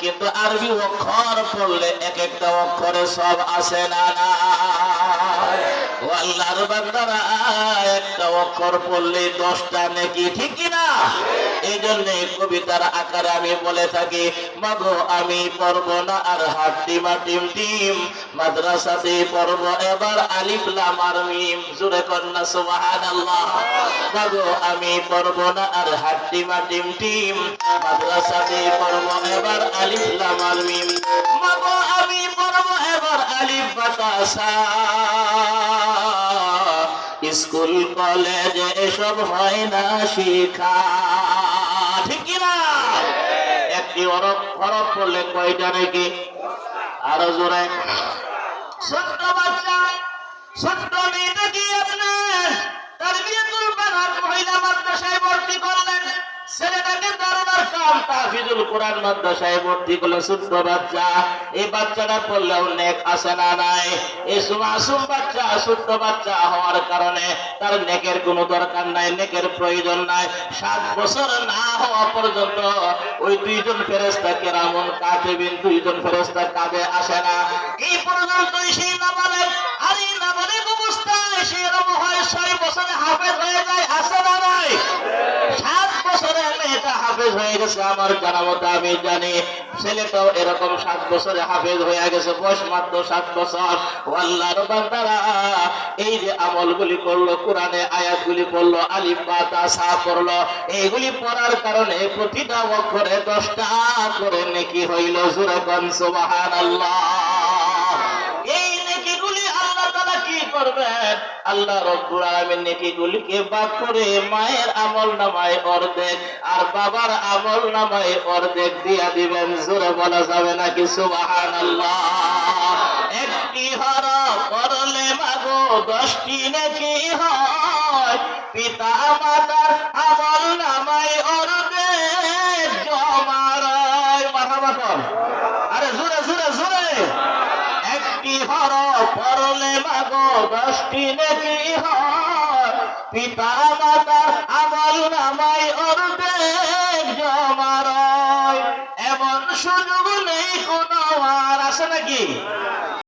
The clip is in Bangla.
কিন্তু আরবি অক্ষর পড়লে এক একটা অক্ষরে সব আসে না না। ও আল্লাহর বান্দারা, একটা অক্ষর পড়লে 10টা নেকি, ঠিক কি না? এই জন্য কবিতার আকারে আমি বলে থাকি, মাগো আমি পড়ব না আর হাড্ডি মাটিম টিম, মাদ্রাসাতে পড়ব এবার আলিফ লাম আর মিম। জোরে কন্যা সুবহানাল্লাহ। মাগো আমি পড়ব না আর হাড্ডি মাটিম টিম, মাদ্রাসাতে পড়ব এবার আলিফ লাম আর মিম। মাগো আমি পড়ব এবার আলিফ বাতাসা, স্কুল কলেজে এসব হয় না শিখা, ঠিক কিনা? একটি হরফ পড়লে কয়টা নাকি? আরো জোরে। ছোট্ট বাচ্চা, ছোট্ট মেয়েটাকে আপনার তারবিয়াতুল বানাত মহিলা মাদ্রাসায় ভর্তি করলেন, ছেলেটাকে দারুণার কাম তাহফিজুল কোরআন মাদ্রাসায় ভর্তি করলেন। ছোট্ট বাচ্চা, এই বাচ্চাটা পড়লেও নেক আছে না নাই? এই মাসুম বাচ্চা, ছোট্ট বাচ্চা হওয়ার কারণে তার নেকের কোনো দরকার নাই, নেকের প্রয়োজন নাই। 7 বছর না হওয়া পর্যন্ত ওই 2জন ফেরেশতা কেরামুন কাতিবিন, 2জন ফেরেশতা কাঁধে আসে না। এই পর্যন্তই সেই নাবালেগ, আর এই নাবালেগ অবস্থায় সে এরকম হয় 6 বছরে হাফেজ হয়ে যায়, আসে না নাই? 7 বছরে মেয়েটা হাফেজ হয়ে গেছে আমার জানা মতো, আমি জানি ছেলেটাও এরকম 7 বছরে হাফেজ হয়ে গেছে, বয়স মাত্র 7 বছর। ও আল্লাহর বান্দারা, এই যে আমলগুলি করলো, কোরআনে আয়াতগুলি পড়লো, আলিফ বা তা সা পড়লো, এইগুলি পড়ার কারণে প্রতিটা অক্ষরে 10টা করে নেকি হইল। জোরে কোন সুবহানাল্লাহ। এই নেকিগুলি আল্লাহ তাআলা কি করবেন? আল্লাহ রব্বুল আলামিন নেকিগুলিকে ভাগ করে মায়ের আমলনামায় অর্ধেক আর বাবার আমলনামায় অর্ধেক দিয়া দিবেন। জোরে বলা যাবে নাকি সুবহানাল্লাহ? একটি হরফ পড়লে মাগো 10টি নেকি হয়, পিতা মাতার আমলনামায় অর্ধেক জমা রয়। মারহাবা কর, আরে জোরে জোরে জোরে। একটি হরফ পড়লে মাগো 10টি নেকি হয়, পিতা মাতার আমলনামায় অর্ধেক জমা রয়। এমন সুযোগ নেই কোনো আর, আছে নাকি?